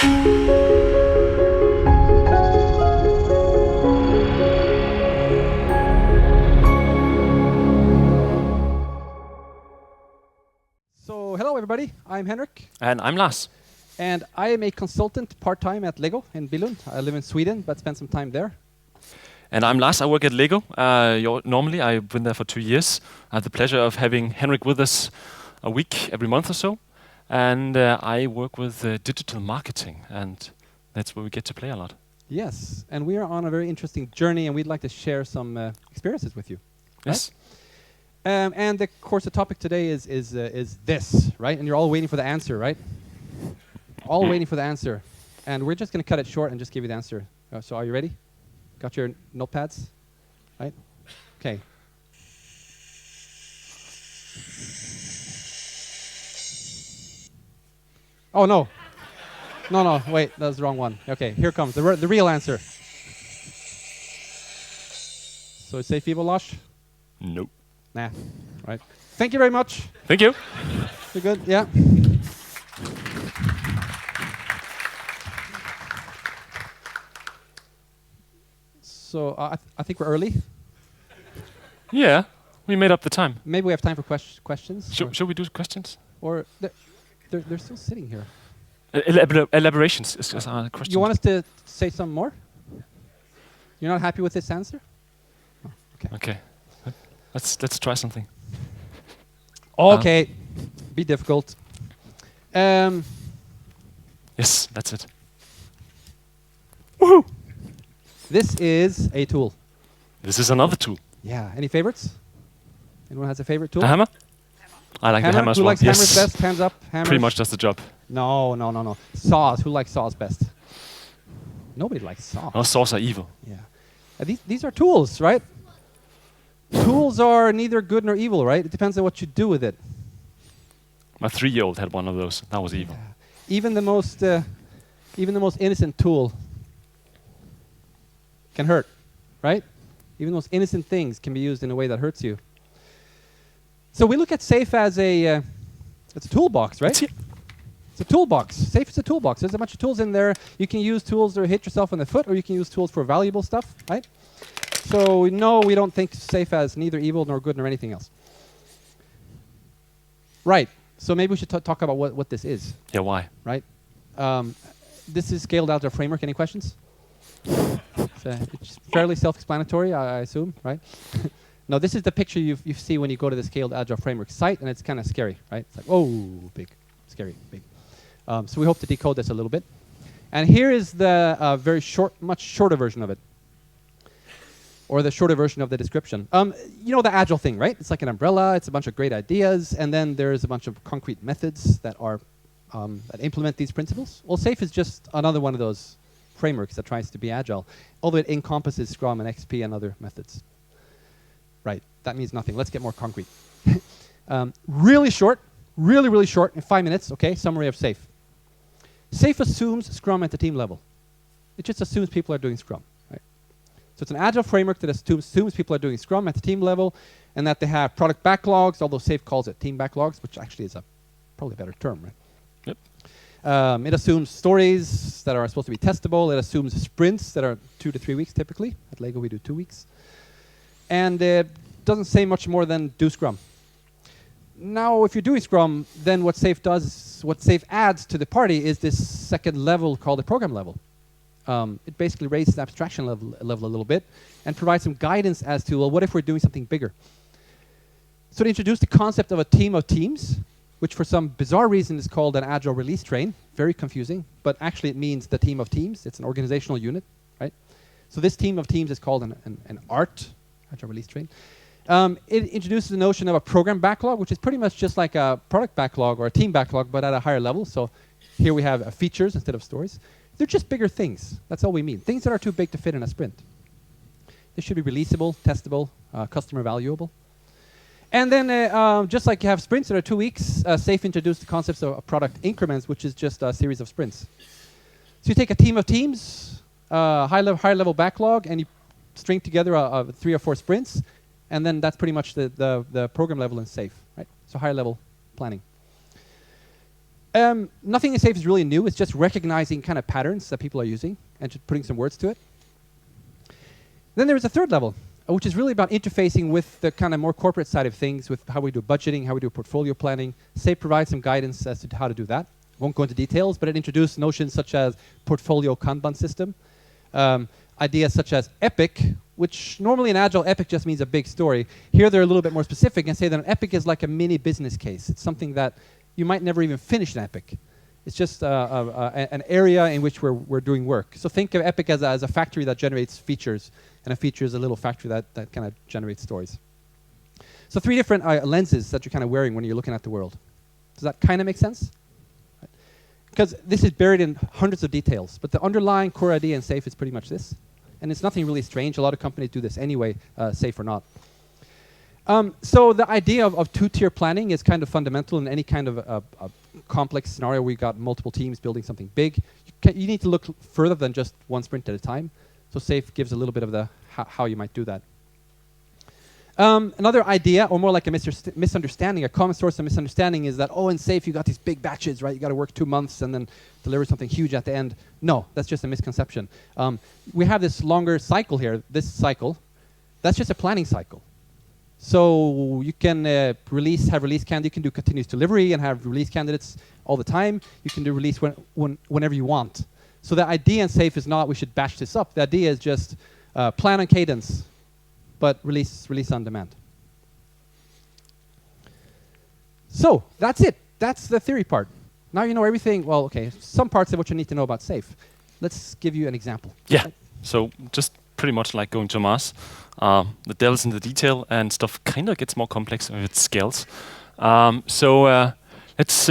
So, hello everybody, I'm Henrik. And I'm Lars. And I am a consultant part-time at Lego in Billund. I live in Sweden, but spend some time there. And I'm Lars, I work at Lego. Normally, I've been there for 2 years. I have the pleasure of having Henrik with us a week every month or so. And I work with digital marketing, and that's where we get to play a lot. Yes, and we are on a very interesting journey, and we'd like to share some experiences with you. Yes. Right? And of course, the topic today is this, right? And you're all waiting for the answer, right? All waiting for the answer. And we're just going to cut it short and just give you the answer. So are you ready? Got your notepads? Right? Okay. Oh, no. No, wait, that was the wrong one. Okay, here comes the real answer. So say feeble, Lars? Nope. Nah, right. Thank you very much. Thank you. You're good, yeah. So I think we're early. Yeah, we made up the time. Maybe we have time for questions. Should we do questions? Or they're still sitting here. Elaborations is our question. You want us to say some more? You're not happy with this answer? Oh, okay. Okay. Let's try something. Okay. Be difficult. Yes, that's it. Woohoo! This is a tool. This is another tool. Yeah. Any favorites? Anyone has a favorite tool? The hammer? I like the hammer as Who well. likes hammers best? Hands up. Hammers. Pretty much does the job. No. Saws. Who likes saws best? Nobody likes saws. Oh, saws are evil. Yeah. These are tools, right? Tools are neither good nor evil, right? It depends on what you do with it. My 3-year-old had one of those. That was evil. Yeah. Even the most innocent tool can hurt, right? Even the most innocent things can be used in a way that hurts you. So we look at SAFe as it's a toolbox, right? It's a toolbox. SAFe is a toolbox. There's a bunch of tools in there. You can use tools to hit yourself in the foot, or you can use tools for valuable stuff, right? So no, we don't think SAFe as neither evil nor good nor anything else. Right. So maybe we should talk about what this is. Yeah, why? Right. This is Scaled Agile Framework. Any questions? It's fairly self-explanatory, I assume, right? No, this is the picture you see when you go to the Scaled Agile Framework site, and it's kind of scary, right? It's like, oh, big, scary, big. So we hope to decode this a little bit. And here is the very short, much shorter version of it, or the shorter version of the description. You know the Agile thing, right? It's like an umbrella. It's a bunch of great ideas, and then there's a bunch of concrete methods that are that implement these principles. Well, SAFe is just another one of those frameworks that tries to be agile, although it encompasses Scrum and XP and other methods. Right, that means nothing. Let's get more concrete. Really short, really short, in 5 minutes, okay, summary of SAFe. SAFe assumes Scrum at the team level. It just assumes people are doing Scrum, right? So it's an agile framework that assumes people are doing Scrum at the team level, and that they have product backlogs, although SAFe calls it team backlogs, which actually is probably a better term, right? Yep. It assumes stories that are supposed to be testable. It assumes sprints that are 2 to 3 weeks typically. At Lego we do 2 weeks. And it doesn't say much more than do Scrum. Now if you're doing Scrum, then what SAFe does, what SAFe adds to the party is this second level called the program level. It basically raises the abstraction level a little bit and provides some guidance as to, well, what if we're doing something bigger? So they introduced the concept of a team of teams, which for some bizarre reason is called an agile release train. Very confusing, but actually it means the team of teams. It's an organizational unit, right? So this team of teams is called an ART, agile release train. It introduces the notion of a program backlog, which is pretty much just like a product backlog or a team backlog, but at a higher level. So here we have features instead of stories. They're just bigger things. That's all we mean. Things that are too big to fit in a sprint. They should be releasable, testable, customer valuable. And then, just like you have sprints that are 2 weeks, SAFe introduced the concepts of product increments, which is just a series of sprints. So you take a team of teams, high-level backlog, and you string together 3 or 4 sprints, and then that's pretty much the program level in SAFe, right? So higher-level planning. Nothing in SAFe is really new. It's just recognizing kind of patterns that people are using and just putting some words to it. Then there's a third level, which is really about interfacing with the kind of more corporate side of things, with how we do budgeting, how we do portfolio planning. SAFe provides some guidance as to how to do that. Won't go into details, but it introduced notions such as portfolio Kanban system, ideas such as epic, which normally in Agile, epic just means a big story. Here they're a little bit more specific and say that an epic is like a mini business case. It's something that you might never even finish an epic. It's just an area in which we're doing work. So think of epic as a factory that generates features, and a feature is a little factory that kind of generates stories. So 3 different lenses that you're kind of wearing when you're looking at the world. Does that kind of make sense? Because this is buried in hundreds of details, but the underlying core idea in SAFe is pretty much this. And it's nothing really strange. A lot of companies do this anyway, SAFe or not. So the idea of 2-tier planning is kind of fundamental in any kind of a complex scenario where you've got multiple teams building something big. You need to look further than just one sprint at a time. So SAFe gives a little bit of the how you might do that. Another idea, or more like a misunderstanding, a common source of misunderstanding is that, oh, in SAFe you got these big batches, right? You got to work 2 months and then deliver something huge at the end. No, that's just a misconception. We have this longer cycle here, this cycle. That's just a planning cycle. So you can have release candidates, you can do continuous delivery and have release candidates all the time. You can do release whenever you want. So the idea in SAFe is not we should batch this up. The idea is just plan on cadence, but release on demand. So that's it. That's the theory part. Now you know everything. Well, okay, some parts of what you need to know about SAFe. Let's give you an example. Yeah. So just pretty much like going to Mars. The devil's in the detail, and stuff kind of gets more complex when it scales. Let's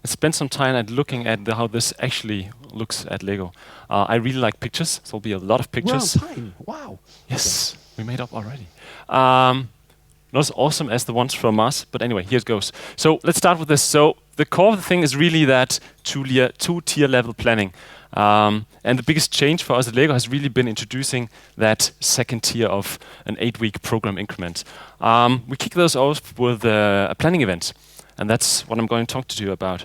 spend some time at looking at how this actually looks at Lego. I really like pictures, so there'll be a lot of pictures. We're on time. Wow. Yes, okay. We made up already. Not as awesome as the ones from Mars, but anyway, here it goes. So let's start with this. So the core of the thing is really that 2-tier level planning. And the biggest change for us at Lego has really been introducing that second tier of an 8-week program increment. We kick those off with a planning event, and that's what I'm going to talk to you about.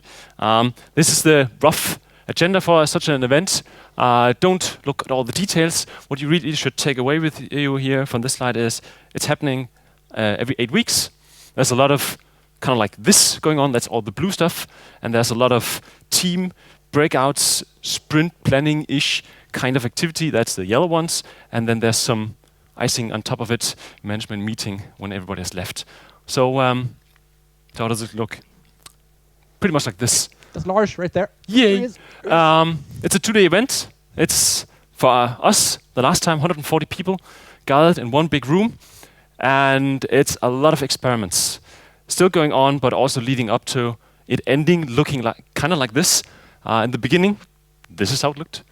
This is the rough agenda for such an event. Don't look at all the details. What you really should take away with you here from this slide is it's happening every 8 weeks. There's a lot of kind of like this going on. That's all the blue stuff. And there's a lot of team breakouts, sprint planning-ish kind of activity. That's the yellow ones. And then there's some icing on top of it, management meeting when everybody has left. So how does it look? Pretty much like this. That's Lars right there. Yay! It's a 2-day event. It's for us, the last time, 140 people gathered in one big room. And it's a lot of experiments still going on, but also leading up to it ending looking like kind of like this. In the beginning, this is how it looked.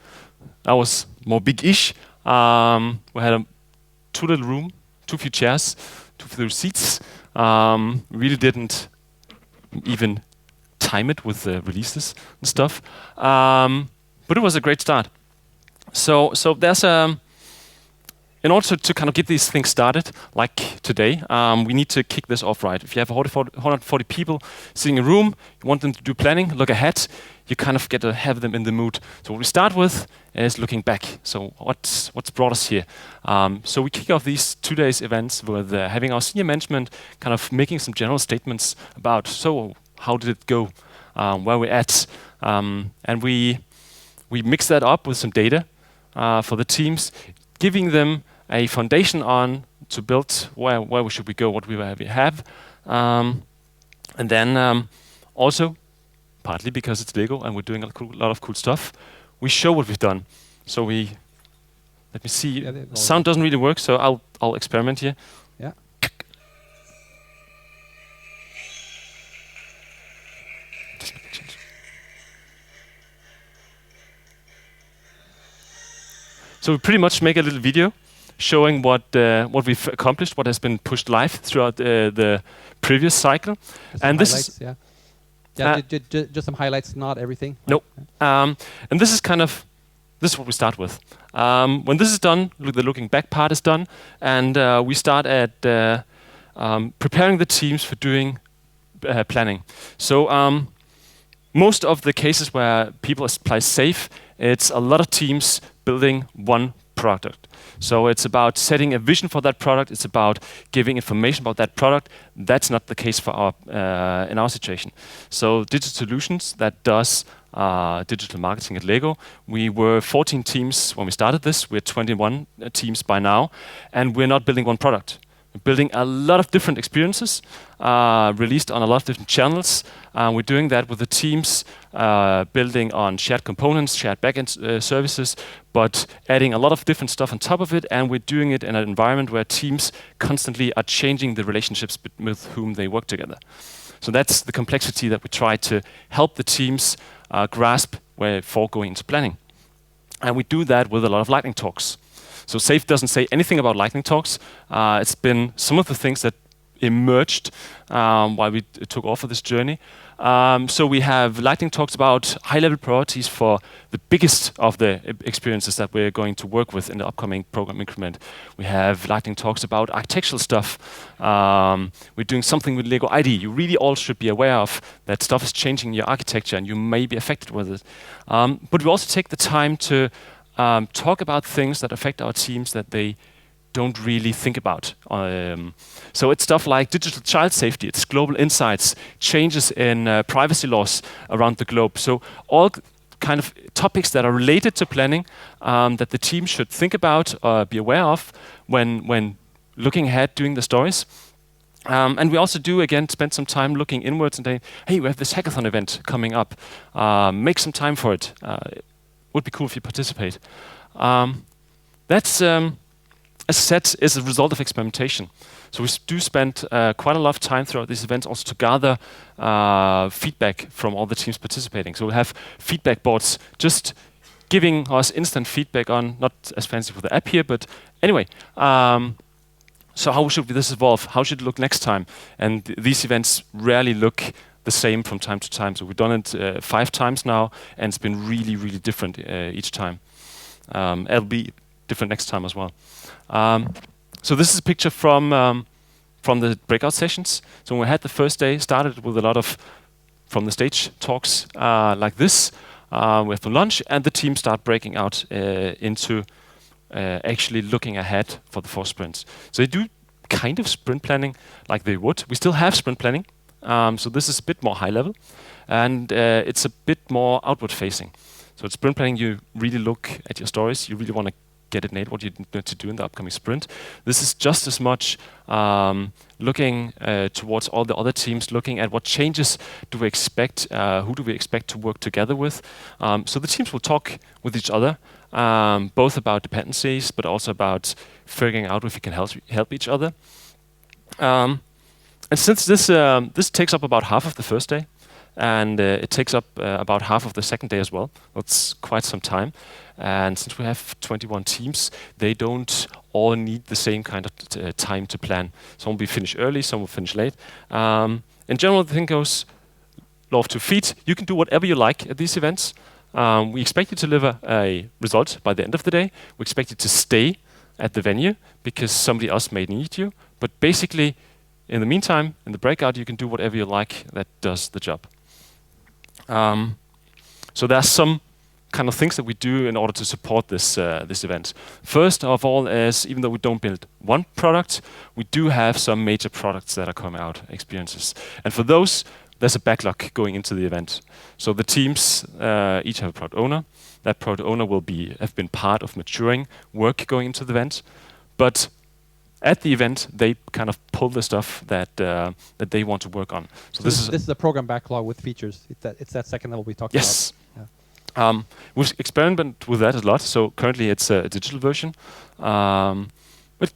That was more big-ish. We had a 2-little room, 2 few chairs, 2 few seats. Really didn't even time it with the releases and stuff. But it was a great start. So there's in order to kind of get these things started, like today, we need to kick this off right. If you have 140 people sitting in a room, you want them to do planning, look ahead, you kind of get to have them in the mood. So what we start with is looking back. So what's brought us here? So we kick off these 2 days events with having our senior management kind of making some general statements about, so how did it go, where we're at, and we mix that up with some data for the teams, giving them a foundation on to build where should we go, what we have, and then also, partly because it's Lego and we're doing a lot of cool stuff, we show what we've done. So let me see. Yeah, sound doesn't really work, so I'll experiment here. Yeah. So we pretty much make a little video showing what we've accomplished, what has been pushed live throughout the previous cycle. And this is just some highlights, not everything. Nope. And this is what we start with. When this is done, the looking back part is done, and we start at preparing the teams for doing planning. So most of the cases where people apply SAFe, it's a lot of teams building one product. So it's about setting a vision for that product. It's about giving information about that product. That's not the case for our in our situation. So Digital Solutions that does digital marketing at LEGO. We were 14 teams when we started this. We're 21 teams by now, and we're not building one product. We're building a lot of different experiences, released on a lot of different channels. We're doing that with the teams, building on shared components, shared backend services, but adding a lot of different stuff on top of it, and we're doing it in an environment where teams constantly are changing the relationships with whom they work together. So that's the complexity that we try to help the teams grasp before going into planning. And we do that with a lot of lightning talks. So SAFe doesn't say anything about lightning talks. It's been some of the things that emerged while we took off of this journey. So we have lightning talks about high-level priorities for the biggest of the experiences that we're going to work with in the upcoming program increment. We have lightning talks about architectural stuff. We're doing something with LEGO ID. You really all should be aware of that stuff is changing your architecture and you may be affected with it. But we also take the time to talk about things that affect our teams that they don't really think about. So it's stuff like digital child safety, it's global insights, changes in privacy laws around the globe. So all kind of topics that are related to planning that the team should think about or be aware of when looking ahead, doing the stories. And we also do, again, spend some time looking inwards and saying, hey, we have this hackathon event coming up. Make some time for it. It would be cool if you participate. That's, as said, is a result of experimentation. So we do spend quite a lot of time throughout these events also to gather feedback from all the teams participating. So we'll have feedback boards just giving us instant feedback on, not as fancy with the app here, but anyway, so how should this evolve? How should it look next time? And these events rarely look the same from time to time. So we've done it 5 times now, and it's been really, really different each time. It'll be different next time as well. So this is a picture from the breakout sessions. So when we had the first day, started with a lot of from the stage talks like this. We have the lunch, and the team start breaking out into actually looking ahead for the 4 sprints. So they do kind of sprint planning like they would. We still have sprint planning. So this is a bit more high level, and it's a bit more outward facing. So it's sprint planning, you really look at your stories, you really want to get it nailed what you need to do in the upcoming sprint. This is just as much looking towards all the other teams, looking at what changes do we expect, who do we expect to work together with. So the teams will talk with each other, both about dependencies, but also about figuring out if you can help each other. And since this takes up about half of the first day, and it takes up about half of the second day as well, that's quite some time. And since we have 21 teams, they don't all need the same kind of time to plan. Some will finish early, some will finish late. In general, the thing goes, law of 2 feet. You can do whatever you like at these events. We expect you to deliver a result by the end of the day. We expect you to stay at the venue because somebody else may need you. But basically, in the meantime, in the breakout, you can do whatever you like that does the job. So there are some kind of things that we do in order to support this this event. First of all is, even though we don't build one product, we do have some major products that are coming out, experiences. And for those, there's a backlog going into the event. So the teams each have a product owner. That product owner will have been part of maturing work going into the event. But at the event, they kind of pull the stuff that that they want to work on. So this is a program backlog with features. It's that second level we talked about. Yes. Yeah. We've experimented with that a lot. So currently it's a digital version. It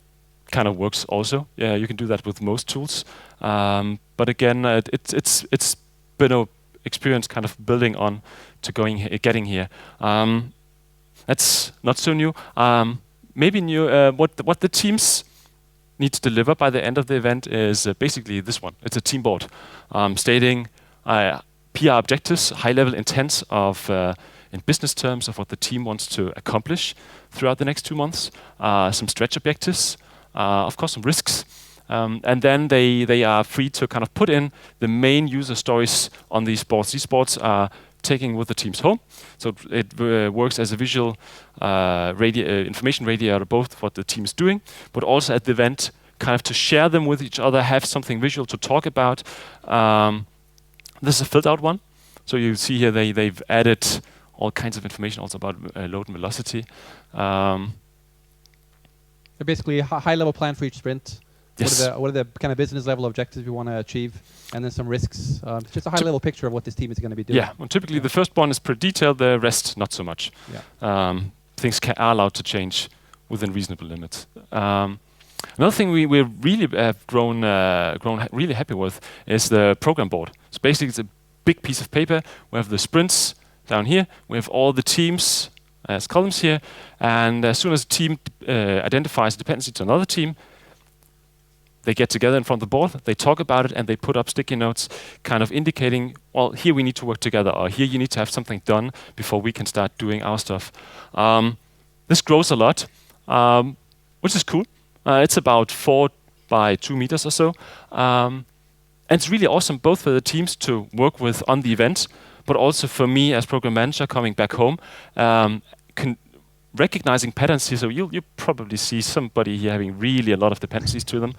kind of works also. Yeah, you can do that with most tools. But again, it's been an experience kind of building on to getting here. That's not so new. Maybe new. What the teams need to deliver by the end of the event is basically this one. It's a team board stating PR objectives, high-level intents of, in business terms, of what the team wants to accomplish throughout the next 2 months. Some stretch objectives, of course, some risks, And then they are free to kind of put in the main user stories on these boards. These boards are taking with the teams home, so it works as a visual information radiator, both what the team is doing, but also at the event, kind of to share them with each other, have something visual to talk about. This is a filled out one, so you see here they've added all kinds of information also about load and velocity. Basically, a high-level plan for each sprint. Yes. What are the kind of business level objectives we want to achieve, and then some risks. Just a high-level picture of what this team is going to be doing. Yeah, well, typically the first one is pretty detailed, the rest not so much. Yeah. Things are allowed to change within reasonable limits. Another thing we really have grown really happy with is the program board. So basically it's a big piece of paper. We have the sprints down here. We have all the teams as columns here. And as soon as a team identifies a dependency to another team, they get together in front of the board, they talk about it, and they put up sticky notes kind of indicating, well, here we need to work together, or here you need to have something done before we can start doing our stuff. This grows a lot, which is cool. It's about 4 by 2 meters or so. And it's really awesome both for the teams to work with on the event, but also for me as program manager coming back home, recognizing patterns here. So you'll probably see somebody here having really a lot of dependencies to them.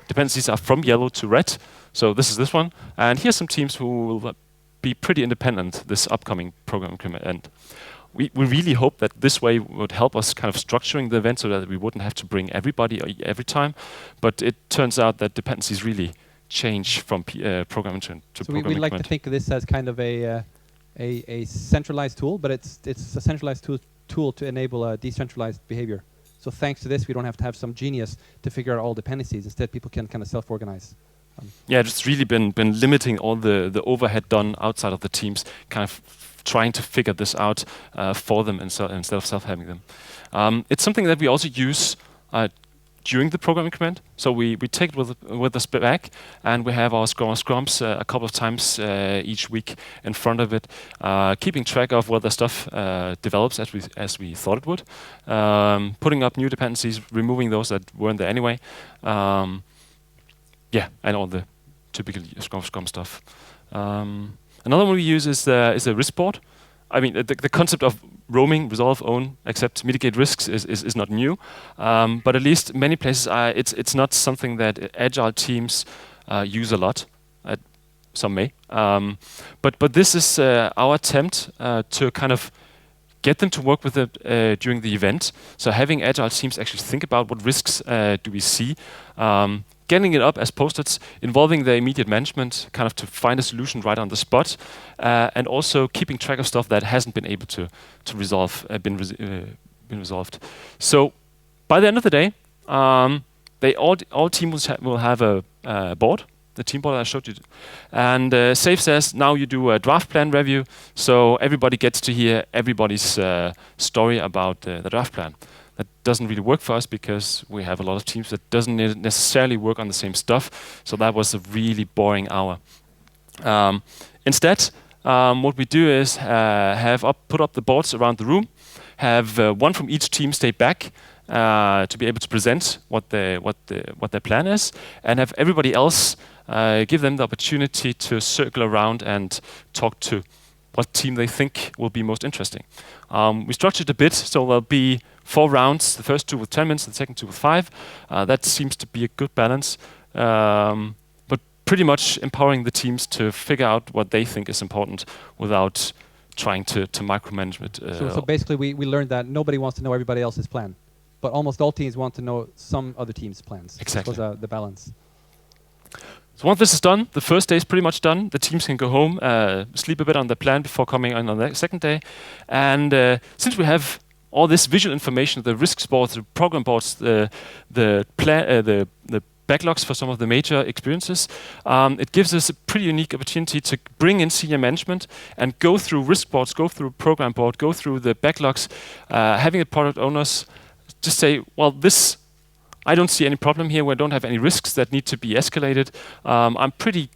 Dependencies are from yellow to red. So this is this one. And here's some teams who will be pretty independent this upcoming program increment. And we really hope that this way would help us kind of structuring the event so that we wouldn't have to bring everybody every time. But it turns out that dependencies really change from program to so program we like to think of this as kind of a centralized tool, but it's a centralized tool to enable a decentralized behavior. So thanks to this, we don't have to have some genius to figure out all dependencies. Instead, people can kind of self-organize. Yeah, it's really been limiting all the overhead done outside of the teams, kind of trying to figure this out for them instead of self-having them. It's something that we also use during the program increment. So we take it with us back, and we have our scrums a couple of times each week in front of it, keeping track of whether stuff develops as we thought it would, putting up new dependencies, removing those that weren't there anyway. Yeah, and all the typical Scrum stuff. Another one we use is a risk board. I mean, the concept of roaming, resolve, own, accept, mitigate risks is not new, but at least many places it's not something that agile teams use a lot. Some may, but this is our attempt to kind of get them to work with it during the event. So having agile teams actually think about what risks do we see. Getting it up as post-its, involving the immediate management, kind of to find a solution right on the spot, and also keeping track of stuff that hasn't been able to resolve, been resolved. So by the end of the day, all teams will have a board, the team board I showed you, and SAFe says now you do a draft plan review, so everybody gets to hear everybody's story about the draft plan. That doesn't really work for us because we have a lot of teams that doesn't necessarily work on the same stuff. So that was a really boring hour. Instead, what we do is put up the boards around the room, have one from each team stay back to be able to present what their plan is, and have everybody else give them the opportunity to circle around and talk to what team they think will be most interesting. We structured a bit, so there'll be 4 rounds, the first 2 with 10 minutes, the second 2 with 5. That seems to be a good balance, but pretty much empowering the teams to figure out what they think is important without trying to micromanage it. So basically we learned that nobody wants to know everybody else's plan, but almost all teams want to know some other team's plans. Exactly. That was the balance. So once this is done, the first day is pretty much done. The teams can go home, sleep a bit on the plan before coming on the second day. And since we have all this visual information, the risks boards, the program boards, the backlogs for some of the major experiences, it gives us a pretty unique opportunity to bring in senior management and go through risk boards, go through program board, go through the backlogs, having the product owners just say, well, this, I don't see any problem here. We don't have any risks that need to be escalated. I'm pretty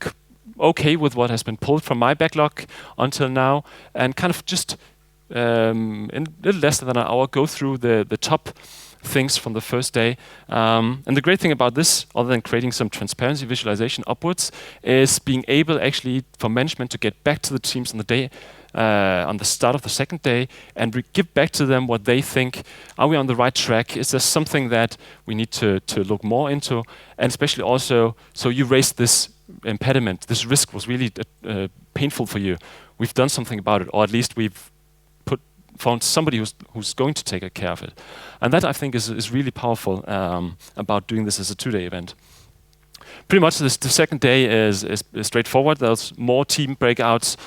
okay with what has been pulled from my backlog until now, and kind of just in a little less than an hour go through the top things from the first day. And the great thing about this, other than creating some transparency visualization upwards, is being able actually for management to get back to the teams on the day, on the start of the second day, and give back to them what they think. Are we on the right track? Is there something that we need to look more into? And especially also, so you raised this impediment. This risk was really painful for you. We've done something about it, or at least we've found somebody who's going to take care of it. And that, I think, is really powerful about doing this as a 2-day event. Pretty much the second day is straightforward. There's more team breakouts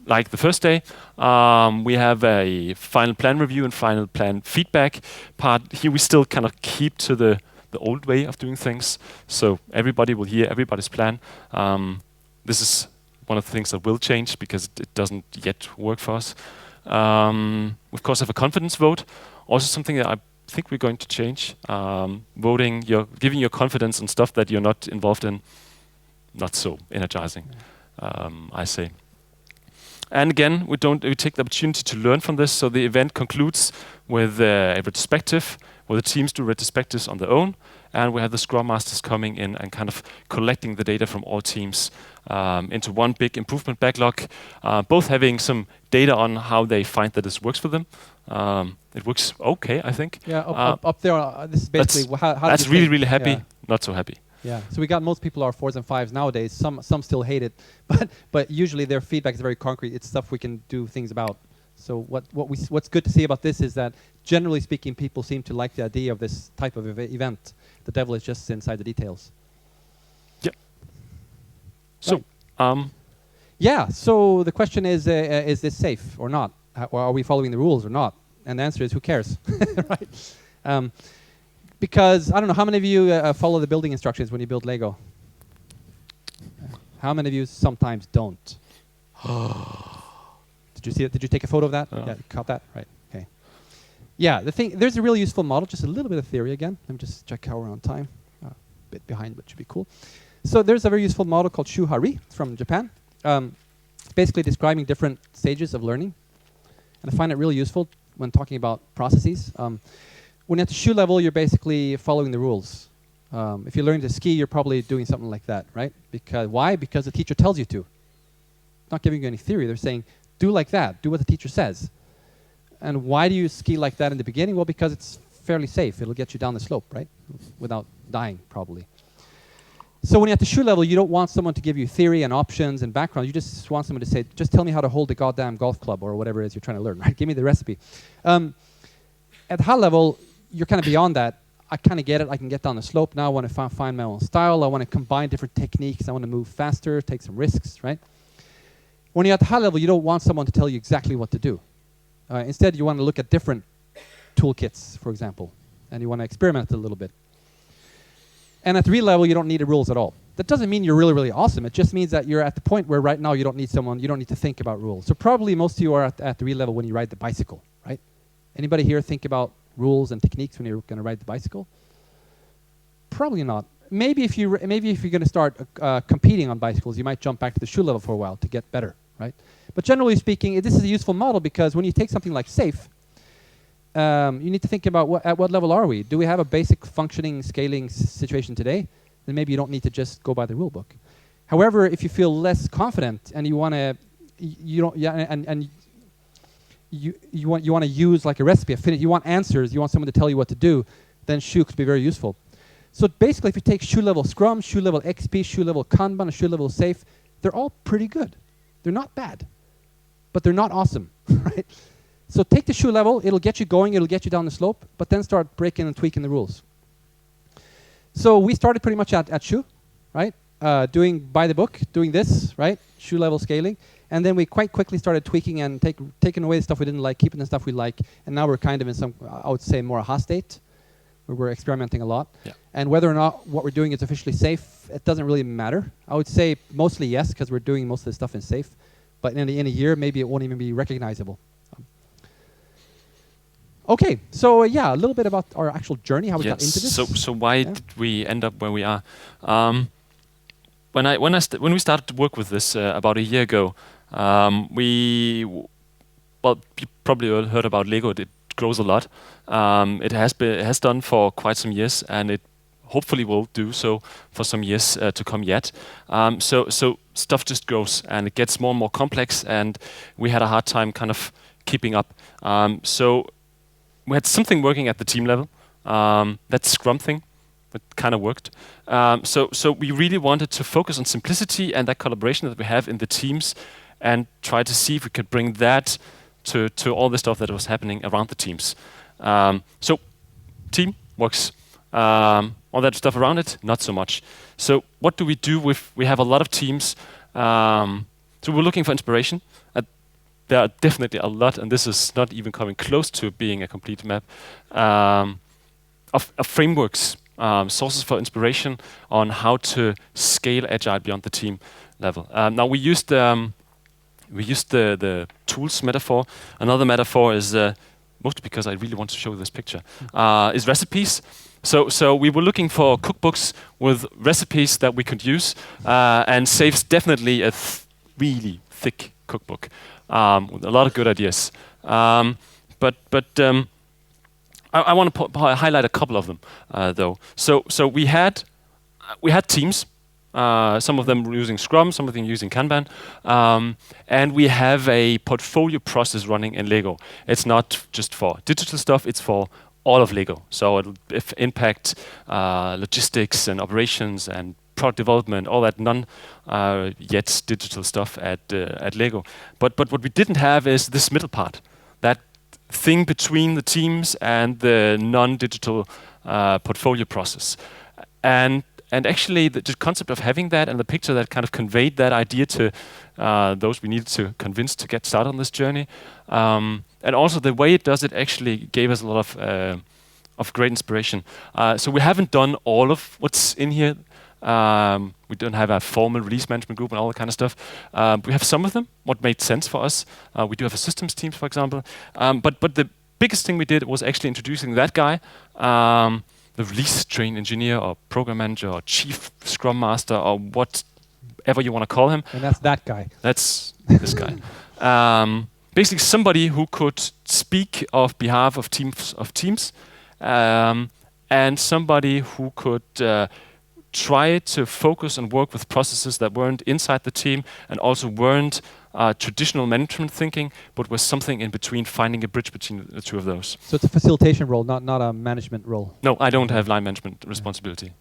like the first day. We have a final plan review and final plan feedback part. Here we still kind of keep to the old way of doing things. So everybody will hear everybody's plan. This is one of the things that will change because it doesn't yet work for us. We of course have a confidence vote. Also something that I think we're going to change. Voting, giving your confidence on stuff that you're not involved in. Not so energizing, I say. And again, we take the opportunity to learn from this. So the event concludes with a retrospective, where the teams do retrospectives on their own, and we have the Scrum Masters coming in and kind of collecting the data from all teams into one big improvement backlog, both having some data on how they find that this works for them. It works okay, I think. Yeah, up there, this is basically how that's really happy, not so happy. Yeah, so we got most people are 4s and 5s nowadays. Some still hate it, but usually their feedback is very concrete. It's stuff we can do things about. So what's good to see about this is that generally speaking, people seem to like the idea of this type of event. The devil is just inside the details. Yep. So, yeah. So the question is this safe or not? Or are we following the rules or not? And the answer is, who cares, right? Because I don't know, how many of you follow the building instructions when you build Lego? How many of you sometimes don't? Did you see it? Did you take a photo of that? Yeah, you caught that? Right. Okay. Yeah, there's a really useful model, just a little bit of theory again. Let me just check how we're on time. A bit behind, but should be cool. So there's a very useful model called Shuhari from Japan. It's basically describing different stages of learning. And I find it really useful when talking about processes. When you're at the shoe level, you're basically following the rules. If you're learning to ski, you're probably doing something like that, right? Why? Because the teacher tells you to. Not giving you any theory. They're saying, do like that. Do what the teacher says. And why do you ski like that in the beginning? Well, because it's fairly safe. It'll get you down the slope, right? Without dying, probably. So when you're at the shoe level, you don't want someone to give you theory and options and background. You just want someone to say, just tell me how to hold the goddamn golf club or whatever it is you're trying to learn, right? Give me the recipe. At the high level, you're kind of beyond that. I kind of get it. I can get down the slope now. I want to find my own style. I want to combine different techniques. I want to move faster, take some risks, right? When you're at the high level, you don't want someone to tell you exactly what to do. Instead, you want to look at different toolkits, for example, and you want to experiment a little bit. And at the real level, you don't need the rules at all. That doesn't mean you're really, really awesome. It just means that you're at the point where right now you don't need someone, you don't need to think about rules. So probably most of you are at the real level when you ride the bicycle, right? Anybody here think about rules and techniques when you're going to ride the bicycle? Probably not. Maybe if you're going to start competing on bicycles, you might jump back to the shoe level for a while to get better, right? But generally speaking, this is a useful model because when you take something like safe, you need to think about at what level are we? Do we have a basic functioning scaling situation today? Then maybe you don't need to just go by the rule book. However, if you feel less confident and you want to, you want to use like a recipe, you want answers, you want someone to tell you what to do, then Shoe could be very useful. So basically, if you take shoe level Scrum, shoe level XP, shoe level Kanban, and shoe level Safe, they're all pretty good. They're not bad, but they're not awesome, right? So take the shoe level, it'll get you going, it'll get you down the slope, but then start breaking and tweaking the rules. So we started pretty much at Shoe, right? Doing by the book, doing this, right? Shoe level scaling. And then we quite quickly started tweaking and taking away the stuff we didn't like, keeping the stuff we like. And now we're kind of in some, I would say, more a hot state, where we're experimenting a lot. Yeah. And whether or not what we're doing is officially safe, it doesn't really matter. I would say mostly yes, because we're doing most of the stuff in safe. But in a year, maybe it won't even be recognizable. Okay, so yeah, a little bit about our actual journey, how we got into this. So why did we end up where we are? When we started to work with this about a year ago, you probably all heard about Lego. It grows a lot. It has done for quite some years, and it hopefully will do so for some years to come yet. So stuff just grows, and it gets more and more complex, and we had a hard time kind of keeping up. So we had something working at the team level. That Scrum thing, that kind of worked. So we really wanted to focus on simplicity and that collaboration that we have in the teams, and try to see if we could bring that to all the stuff that was happening around the teams. So team works. All that stuff around it, not so much. So what do? We have a lot of teams. So we're looking for inspiration. There are definitely a lot, and this is not even coming close to being a complete map, of frameworks, sources for inspiration on how to scale Agile beyond the team level. Now we used the tools metaphor. Another metaphor is, mostly because I really want to show this picture, is recipes. So we were looking for cookbooks with recipes that we could use, and Safe's definitely a really thick cookbook with a lot of good ideas. But I want to highlight a couple of them though. So we had teams. Some of them using Scrum, some of them using Kanban, and we have a portfolio process running in Lego. It's not just for digital stuff; it's for all of Lego. So it'll impact logistics and operations and product development, all that yet digital stuff at Lego. But what we didn't have is this middle part, that thing between the teams and the non-digital portfolio process. And actually, the concept of having that and the picture that kind of conveyed that idea to those we needed to convince to get started on this journey, and also the way it does it actually gave us a lot of great inspiration. So we haven't done all of what's in here. We don't have a formal release management group and all that kind of stuff. We have some of them, what made sense for us. We do have a systems team, for example. But the biggest thing we did was actually introducing that guy, the release train engineer or program manager or chief scrum master or whatever you want to call him. And that's that guy. That's this guy. Basically somebody who could speak on behalf of teams, and somebody who could try to focus and work with processes that weren't inside the team and also weren't traditional management thinking, but was something in between, finding a bridge between the two of those. So it's a facilitation role, not a management role. No, I don't have line management responsibility.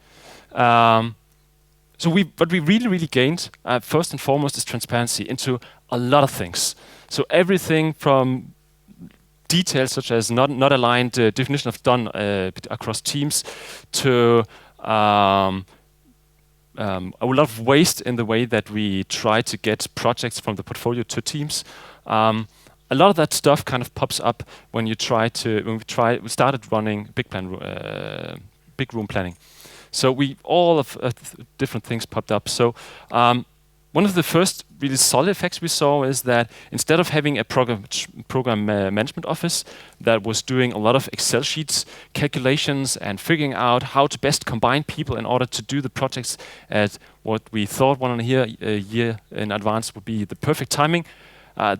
So what we really gained, first and foremost, is transparency into a lot of things. So everything from details such as not aligned definition of done across teams to a lot of waste in the way that we try to get projects from the portfolio to teams. A lot of that stuff kind of pops up when we started running big room planning. So all of different things popped up. So one of the first really solid effects we saw is that instead of having a program management office that was doing a lot of Excel sheets, calculations, and figuring out how to best combine people in order to do the projects at what we thought a year in advance would be the perfect timing,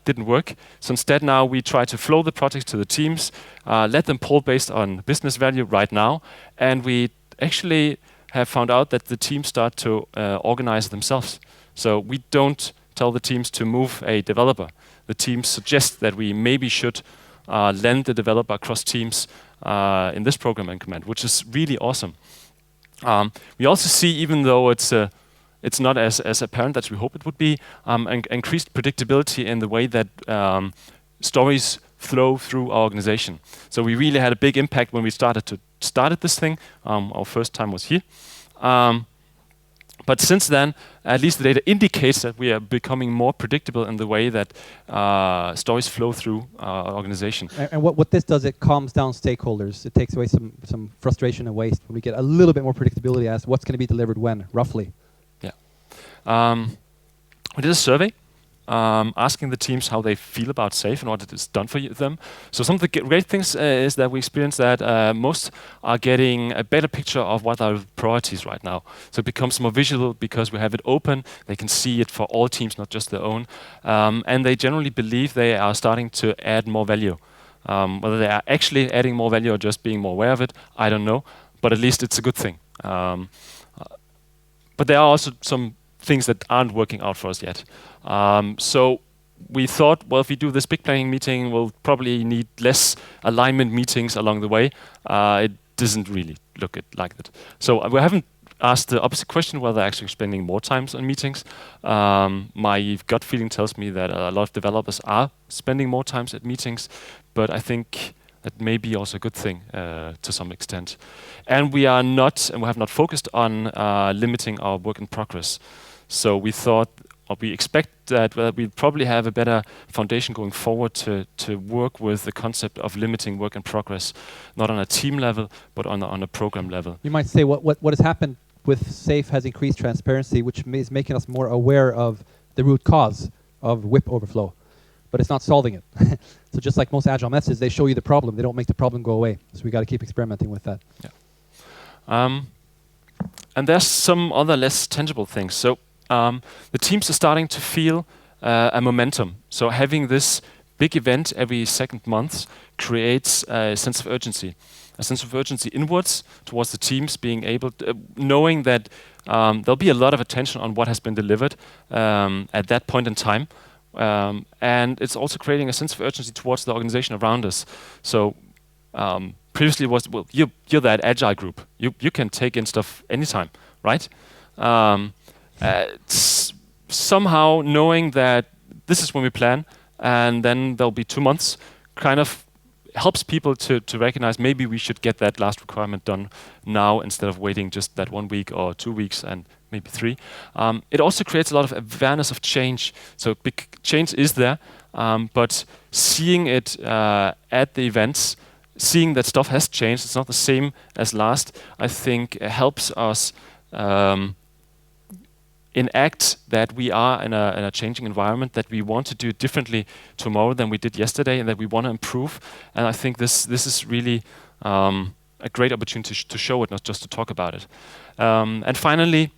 didn't work. So instead now we try to flow the projects to the teams, let them poll based on business value right now, and we actually have found out that the teams start to organize themselves. So we don't tell the teams to move a developer. The teams suggest that we maybe should lend the developer across teams in this program increment, which is really awesome. We also see, even though it's not as apparent as we hope it would be, increased predictability in the way that stories flow through our organization. So we really had a big impact when we started this thing. Our first time was here. But since then, at least the data indicates that we are becoming more predictable in the way that stories flow through our organization. And what this does, it calms down stakeholders. It takes away some frustration and waste when we get a little bit more predictability as what's going to be delivered when, roughly. Yeah. We did a survey asking the teams how they feel about SAFe and what it has done for them. So some of the great things is that we experienced that most are getting a better picture of what are priorities right now. So it becomes more visual because we have it open. They can see it for all teams, not just their own. And they generally believe they are starting to add more value. Whether they are actually adding more value or just being more aware of it, I don't know. But at least it's a good thing. But there are also some things that aren't working out for us yet. So we thought, well, if we do this big planning meeting, we'll probably need less alignment meetings along the way. It doesn't really look like that. So we haven't asked the opposite question, whether actually spending more time on meetings. My gut feeling tells me that a lot of developers are spending more time at meetings, but I think that may be also a good thing to some extent. And we are not, and we have not focused on limiting our work in progress. So we thought, or we expect that we'll probably have a better foundation going forward to work with the concept of limiting work in progress, not on a team level, but on a program level. You might say what has happened with SAFe has increased transparency, which is making us more aware of the root cause of WIP overflow, but it's not solving it. So just like most agile methods, they show you the problem. They don't make the problem go away. So we got to keep experimenting with that. Yeah. And there's some other less tangible things. So the teams are starting to feel a momentum. So having this big event every second month creates a sense of urgency. A sense of urgency inwards towards the teams, being able to, knowing that there'll be a lot of attention on what has been delivered at that point in time. And it's also creating a sense of urgency towards the organization around us. So previously it was, well, you're that agile group. You can take in stuff anytime, right? Somehow knowing that this is when we plan, and then there'll be 2 months, kind of helps people to recognize maybe we should get that last requirement done now instead of waiting just that 1 week or 2 weeks and maybe 3. It also creates a lot of awareness of change. So big change is there, but seeing it at the events, seeing that stuff has changed, it's not the same as last, I think helps us enact that we are in a changing environment, that we want to do it differently tomorrow than we did yesterday, and that we want to improve. And I think this is really a great opportunity to show it, not just to talk about it. And finally,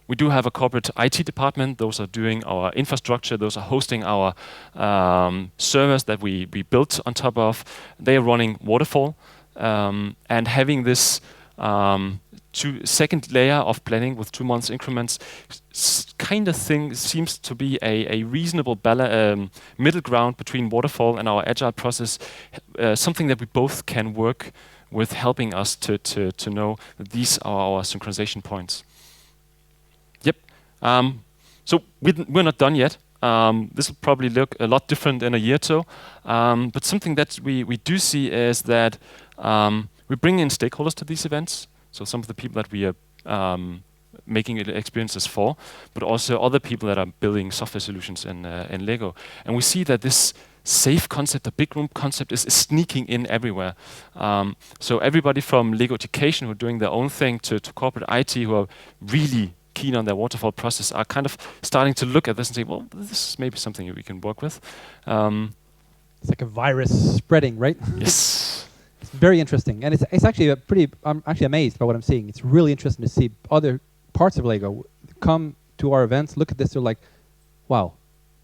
we do have a corporate IT department. Those are doing our infrastructure. Those are hosting our servers that we built on top of. They are running Waterfall, and having this second layer of planning with 2 months increments kind of thing seems to be a reasonable middle ground between Waterfall and our agile process, something that we both can work with, helping us to know that these are our synchronization points. Yep. So we're not done yet. This will probably look a lot different in a year or so, but something that we do see is that we bring in stakeholders to these events. So some of the people that we are making experiences for, but also other people that are building software solutions in Lego. And we see that this SAFe concept, the big room concept, is sneaking in everywhere. So everybody from Lego Education, who are doing their own thing, to corporate IT, who are really keen on their waterfall process, are kind of starting to look at this and say, well, this is maybe something we can work with. It's like a virus spreading, right? Yes. It's very interesting, and it's actually a pretty. I'm actually amazed by what I'm seeing. It's really interesting to see other parts of Lego come to our events, look at this. They're like, "Wow,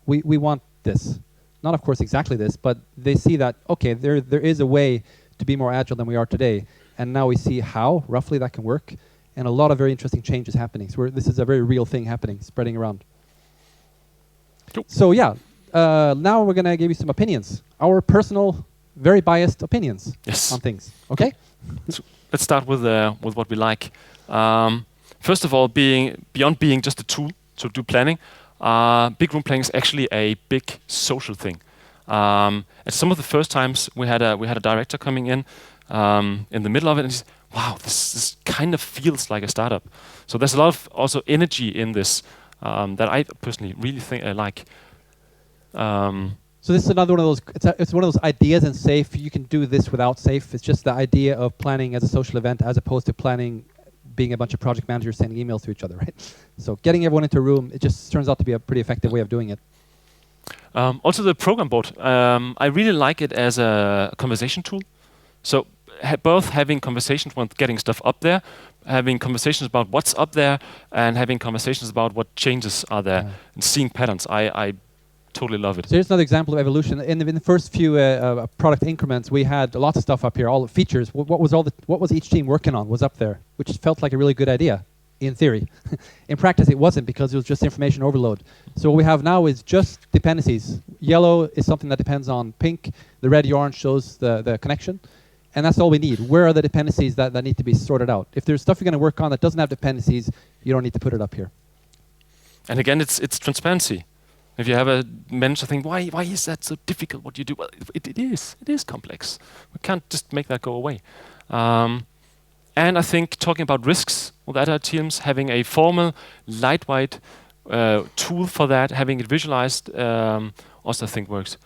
we want this." Not, of course, exactly this, but they see that okay, there is a way to be more agile than we are today, and now we see how roughly that can work, and a lot of very interesting changes happening. So this is a very real thing happening, spreading around. Cool. So yeah, now we're gonna give you some opinions, our personal, very biased opinions on things. Okay. So let's start with what we like. First of all, beyond being just a tool to do planning, big room planning is actually a big social thing. At some of the first times we had a director coming in the middle of it, and he said, "Wow, this kind of feels like a startup." So there's a lot of also energy in this that I personally really think I like. So this is another one of those. It's one of those ideas in SAFe. You can do this without SAFe. It's just the idea of planning as a social event, as opposed to planning being a bunch of project managers sending emails to each other, right? So getting everyone into a room, it just turns out to be a pretty effective way of doing it. Also, the program board. I really like it as a conversation tool. So both having conversations when getting stuff up there, having conversations about what's up there, and having conversations about what changes are there, and seeing patterns. I totally love it. So here's another example of evolution. In the first few product increments, we had lots of stuff up here, all the features. What was each team working on was up there, which felt like a really good idea in theory. In practice, it wasn't, because it was just information overload. So what we have now is just dependencies. Yellow is something that depends on pink. The red, the orange shows the connection. And that's all we need. Where are the dependencies that need to be sorted out? If there's stuff you're going to work on that doesn't have dependencies, you don't need to put it up here. And again, it's transparency. If you have a manager think, why is that so difficult? What you do? Well, it is complex. We can't just make that go away. And I think talking about risks with agile teams, having a formal, lightweight tool for that, having it visualized, also I think works.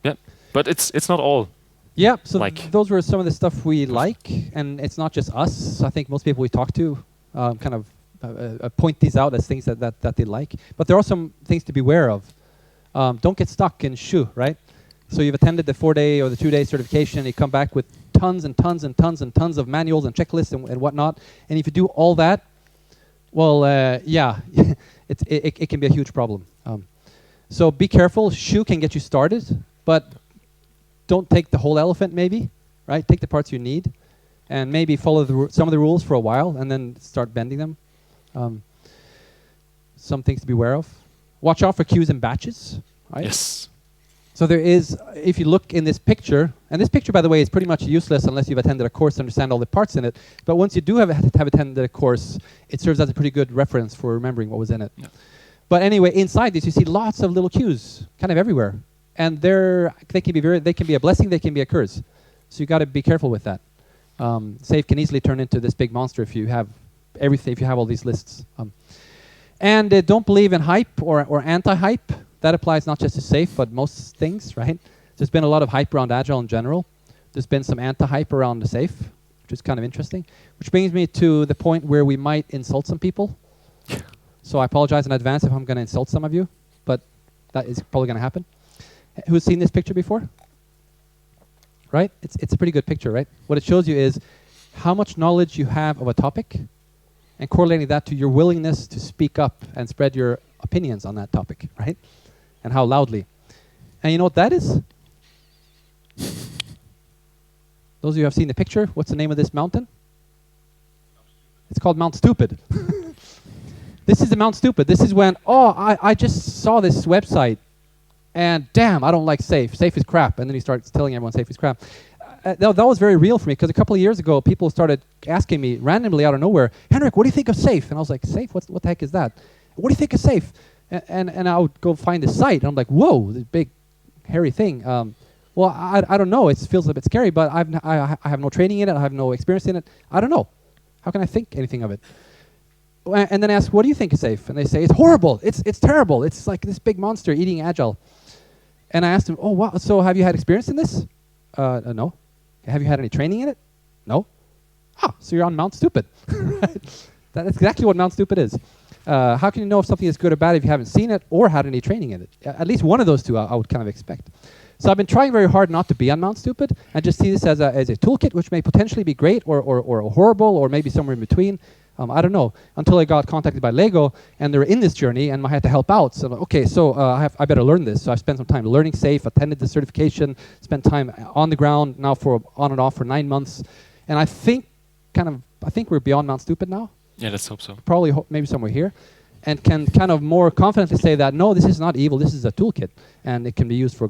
Yeah, but it's not all. Yeah, so those were some of the stuff we like, and it's not just us. I think most people we talk to kind of point these out as things that they like. But there are some things to be aware of. Don't get stuck in SHU, right? So you've attended the 4-day or the 2-day certification, and you come back with tons and tons and tons and tons of manuals and checklists and whatnot. And if you do all that, well, yeah, it can be a huge problem. So be careful. SHU can get you started, but don't take the whole elephant, maybe, right? Take the parts you need, and maybe follow some of the rules for a while, and then start bending them. Some things to be aware of. Watch out for queues and batches, right? Yes. So there is, if you look in this picture, and this picture, by the way, is pretty much useless unless you've attended a course to understand all the parts in it. But once you do have attended a course, it serves as a pretty good reference for remembering what was in it. Yeah. But anyway, inside this, you see lots of little queues, kind of everywhere. And they can be a blessing, they can be a curse. So you got to be careful with that. Safe can easily turn into this big monster if you have everything, if you have all these lists. And don't believe in hype or anti-hype. That applies not just to safe, but most things, right? There's been a lot of hype around Agile in general. There's been some anti-hype around the safe, which is kind of interesting. Which brings me to the point where we might insult some people. So I apologize in advance if I'm going to insult some of you, but that is probably going to happen. Who's seen this picture before? Right? It's a pretty good picture, right? What it shows you is how much knowledge you have of a topic, and correlating that to your willingness to speak up and spread your opinions on that topic, right? And how loudly. And you know what that is? Those of you who have seen the picture, what's the name of this mountain? It's called Mount Stupid. This is the Mount Stupid. This is when, I just saw this website, and damn, I don't like safe. Safe is crap. And then he starts telling everyone safe is crap. That was very real for me, because a couple of years ago, people started asking me randomly out of nowhere, Henrik, what do you think of safe? And I was like, safe? What the heck is that? What do you think of safe? And I would go find the site, and I'm like, whoa, this big, hairy thing. Well, I don't know. It feels a bit scary, but I have no training in it. I have no experience in it. I don't know. How can I think anything of it? And then ask, what do you think is safe? And they say, it's horrible. It's terrible. It's like this big monster eating Agile. And I asked them, oh, wow, so have you had experience in this? No. Have you had any training in it? No. So you're on Mount Stupid. That's exactly what Mount Stupid is. How can you know if something is good or bad if you haven't seen it or had any training in it? At least one of those two I would kind of expect. So I've been trying very hard not to be on Mount Stupid and just see this as a toolkit, which may potentially be great or horrible, or maybe somewhere in between. I don't know, until I got contacted by Lego, and they were in this journey, and I had to help out. So, okay, so I better learn this. So I spent some time learning safe, attended the certification, spent time on the ground now for on and off for 9 months. And I think we're beyond Mount Stupid now. Yeah, let's hope so. Probably maybe somewhere here. And can kind of more confidently say that, no, this is not evil, this is a toolkit, and it can be used for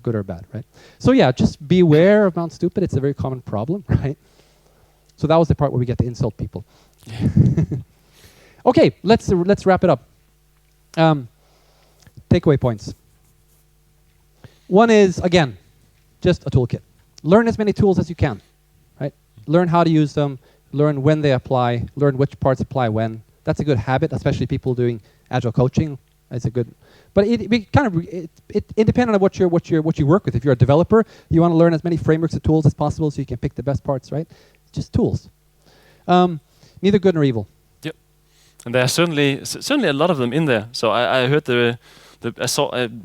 good or bad, right? So yeah, just beware of Mount Stupid. It's a very common problem, right? So that was the part where we get to insult people. Okay, let's wrap it up. Takeaway points. One is, again, just a toolkit. Learn as many tools as you can, right? Learn how to use them, learn when they apply, learn which parts apply when. That's a good habit, especially people doing Agile coaching. It's a good, but it depends on what you work with. If you're a developer, you want to learn as many frameworks and tools as possible so you can pick the best parts, right? It's just tools. Neither good nor evil. Yep, and there are certainly a lot of them in there. So I heard I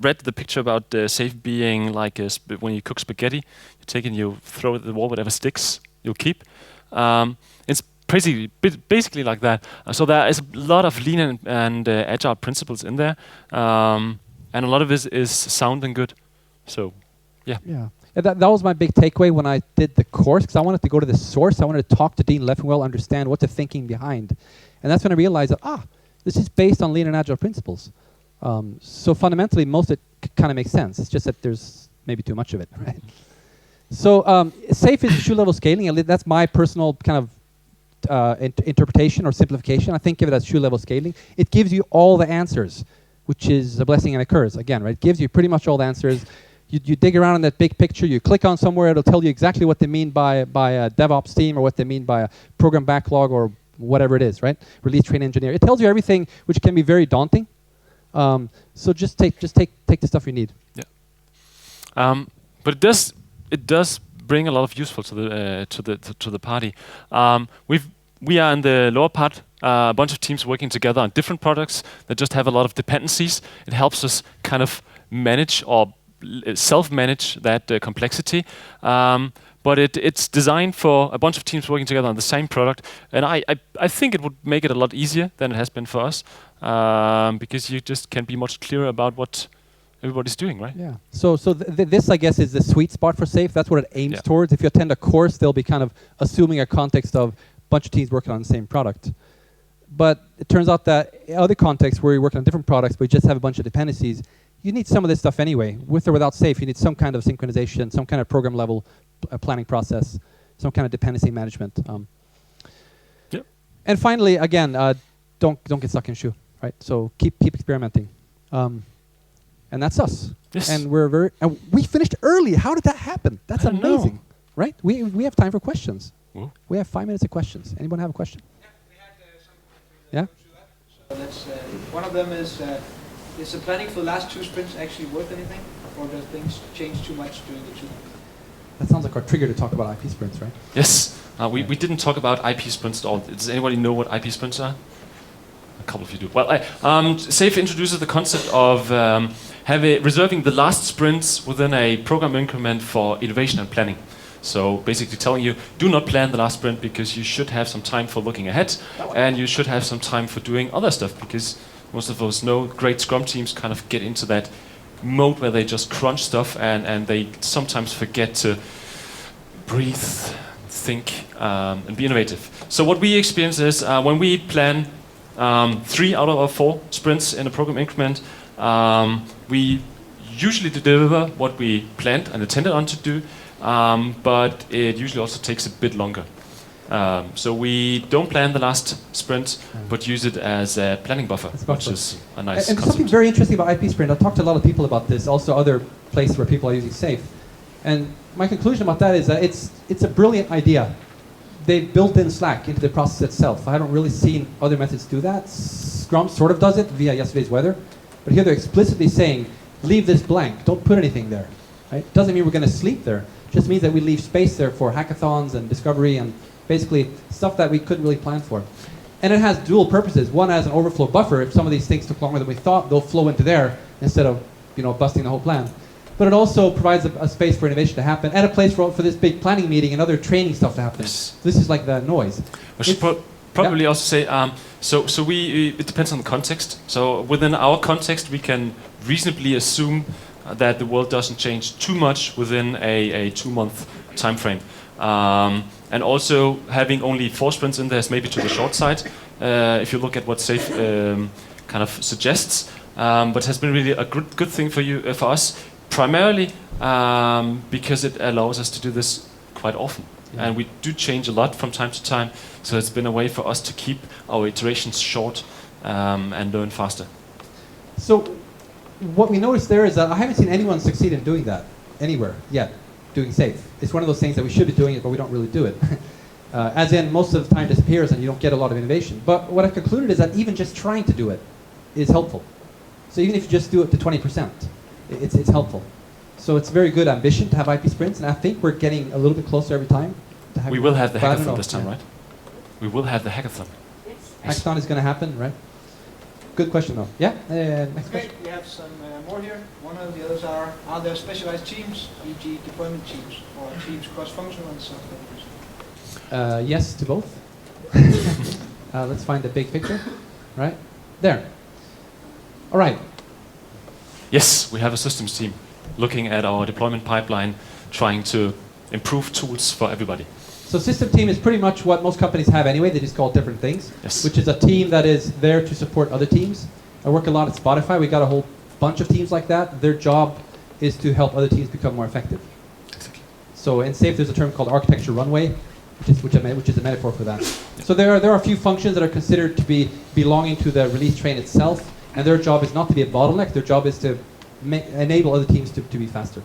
read the picture about safe being like when you cook spaghetti, you take and you throw it at the wall, whatever sticks you'll keep. It's basically like that. So there is a lot of lean and agile principles in there. and a lot of it is sound and good. So, yeah. Yeah. That was my big takeaway when I did the course, because I wanted to go to the source. I wanted to talk to Dean Leffingwell, understand what the thinking behind. And that's when I realized that, this is based on lean and agile principles. So fundamentally, most of it kind of makes sense. It's just that there's maybe too much of it, right? So SAFe is shoe level scaling. And that's my personal kind of interpretation or simplification. I think of it as shoe level scaling. It gives you all the answers, which is a blessing and a curse, again, right? It gives you pretty much all the answers. You dig around in that big picture, you click on somewhere, it'll tell you exactly what they mean by a DevOps team, or what they mean by a program backlog, or whatever it is, right? Release train engineer. It tells you everything, which can be very daunting. So just take the stuff you need. Yeah. But it does bring a lot of useful to the party. We are in the lower part, a bunch of teams working together on different products that just have a lot of dependencies. It helps us kind of manage or self-manage that complexity. But it's designed for a bunch of teams working together on the same product. And I think it would make it a lot easier than it has been for us, because you just can be much clearer about what everybody's doing, right? Yeah. So this, I guess, is the sweet spot for SAFe. That's what it aims towards. If you attend a course, they'll be kind of assuming a context of a bunch of teams working on the same product. But it turns out that in other contexts where you're working on different products, but you just have a bunch of dependencies, you need some of this stuff anyway. With or without SAFe, you need some kind of synchronization, some kind of program level planning process, some kind of dependency management. Yep. And finally, again, don't get stuck in shoe, right? So keep experimenting. And that's us. Yes. And we finished early. How did that happen? That's amazing, right? We have time for questions. Whoa. We have 5 minutes of questions. Anyone have a question? Yeah, we had some. Yeah. So let's. One of them is the planning for the last 2 sprints actually worth anything, or does things change too much during the 2? That sounds like our trigger to talk about IP sprints, right? Yes. We didn't talk about IP sprints at all. Does anybody know what IP sprints are? A couple of you do. Well, SAFe introduces the concept of reserving the last sprints within a program increment for innovation and planning. So basically telling you, do not plan the last sprint, because you should have some time for looking ahead, and you should have some time for doing other stuff, because most of us know great Scrum teams kind of get into that mode where they just crunch stuff, and they sometimes forget to breathe, think, and be innovative. So what we experience is when we plan 3 out of our 4 sprints in a program increment, we usually deliver what we planned and intended on to do, but it usually also takes a bit longer. So we don't plan the last sprint, but use it as a planning buffer, which is a nice and concept. something very interesting about IP sprint. I've talked to a lot of people about this, also other places where people are using SAFe. And my conclusion about that is that it's a brilliant idea. They built in Slack into the process itself. I haven't really seen other methods do that. Scrum sort of does it via yesterday's weather. But here they're explicitly saying, leave this blank. Don't put anything there. Right? Doesn't mean we're going to sleep there. Just means that we leave space there for hackathons and discovery and basically stuff that we couldn't really plan for. And it has dual purposes. One as an overflow buffer. If some of these things took longer than we thought, they'll flow into there instead of busting the whole plan. But it also provides a space for innovation to happen, and a place for this big planning meeting and other training stuff to happen. Yes. This is like the noise. I should probably also say, it depends on the context. So within our context, we can reasonably assume that the world doesn't change too much within a 2-month time frame. And also having only 4 sprints in there is maybe to the short side, if you look at what SAFe kind of suggests. But has been really a good thing for us, primarily because it allows us to do this quite often. Yeah. And we do change a lot from time to time, so it's been a way for us to keep our iterations short and learn faster. So what we noticed there is that I haven't seen anyone succeed in doing that anywhere yet, doing SAFe. It's one of those things that we should be doing it, but we don't really do it. As in, most of the time disappears and you don't get a lot of innovation. But what I've concluded is that even just trying to do it is helpful. So even if you just do it to 20%, it's helpful. So it's very good ambition to have IP sprints, and I think we're getting a little bit closer every time. We will have the hackathon this time, right? We will have the hackathon. Yes. Hackathon is going to happen, right? Good question, though. Yeah, next question. We have some more here. One of the others are there specialized teams, e.g. deployment teams, or teams cross-functional and software? Yes to both. Let's find the big picture. Right? There. All right. yes, we have a systems team looking at our deployment pipeline, trying to improve tools for everybody. So system team is pretty much what most companies have anyway. They just call it different things. Yes. Which is a team that is there to support other teams. I work a lot at Spotify. We got a whole bunch of teams like that. Their job is to help other teams become more effective. Exactly. So in SAFe, there's a term called architecture runway, which is a metaphor for that. Yeah. So there are a few functions that are considered to be belonging to the release train itself, and their job is not to be a bottleneck. Their job is to enable other teams to be faster.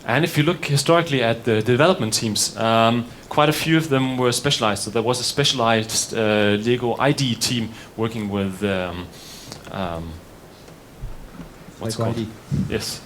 And if you look historically at the development teams, quite a few of them were specialized. So there was a specialized Lego ID team working with what's it called? ID. Yes.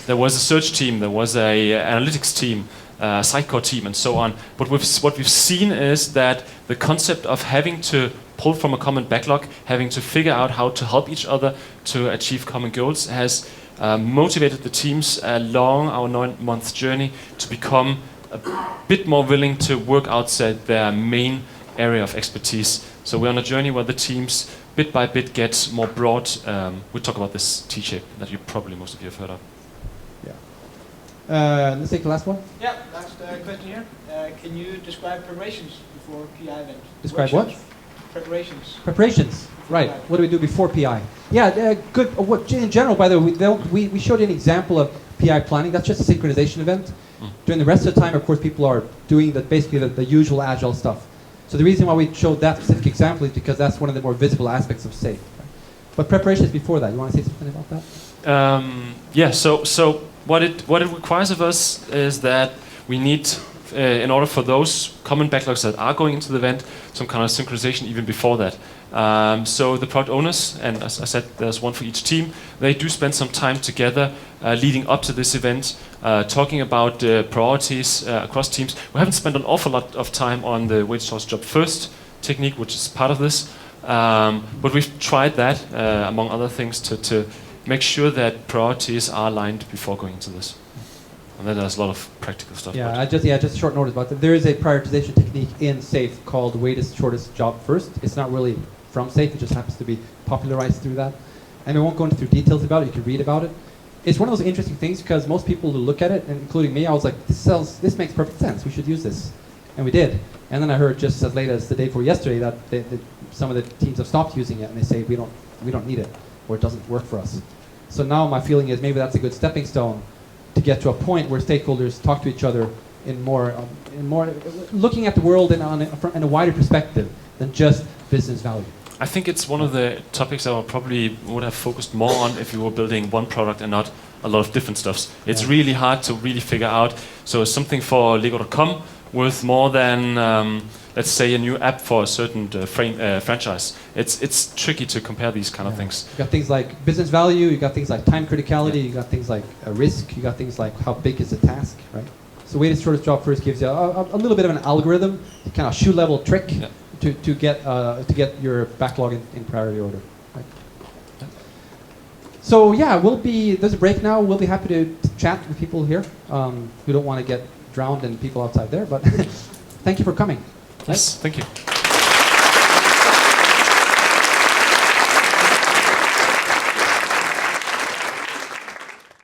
There was a search team. There was a analytics team, Sitecore team, and so on. But what we've seen is that the concept of having to pull from a common backlog, having to figure out how to help each other to achieve common goals, has motivated the teams along our 9-month journey to become a bit more willing to work outside their main area of expertise. So we're on a journey where the teams, bit by bit, get more broad. We talk about this T-shape that most of you have heard of. Yeah. Let's take the last one. Yeah, last question here. Can you describe preparations before PI event? Describe Workshops? what? Preparations. Preparations. Right. What do we do before PI? Yeah, good. What in general, by the way, we showed you an example of PI planning. That's just a synchronization event. During the rest of the time, of course, people are doing basically the usual Agile stuff. So the reason why we showed that specific example is because that's one of the more visible aspects of SAFe. But preparations before that. You want to say something about that? Yeah. So what it requires of us is that we need, in order for those common backlogs that are going into the event, some kind of synchronization even before that. So the product owners, and as I said, there's one for each team, they do spend some time together leading up to this event, talking about priorities across teams. We haven't spent an awful lot of time on the wait source job first technique, which is part of this, but we've tried that, among other things, to make sure that priorities are aligned before going into this. And then there's a lot of practical stuff. Yeah, just short notice about that. There is a prioritization technique in SAFe called waitest shortest job first. It's not really from SAFe, it just happens to be popularized through that. And we won't go into details about it, you can read about it. It's one of those interesting things because most people who look at it, and including me, I was like, this makes perfect sense, we should use this. And we did. And then I heard just as late as the day before yesterday that some of the teams have stopped using it and they say, we don't need it, or it doesn't work for us. So now my feeling is maybe that's a good stepping stone to get to a point where stakeholders talk to each other in more looking at the world in a wider perspective than just business value. I think it's one of the topics I probably would have focused more on if you were building one product and not a lot of different stuffs. It's really hard to really figure out. So something for Lego.com worth more than, let's say, a new app for a certain franchise. It's tricky to compare these kind of things. You got things like business value, you got things like time criticality, you got things like risk, you got things like how big is the task, right? So waitest shortest job first gives you a little bit of an algorithm, kind of shoe level trick to get your backlog in priority order. Right? Yeah. So yeah, there's a break now. We'll be happy to chat with people here. We don't want to get drowned in people outside there, but thank you for coming. Yes, thank you.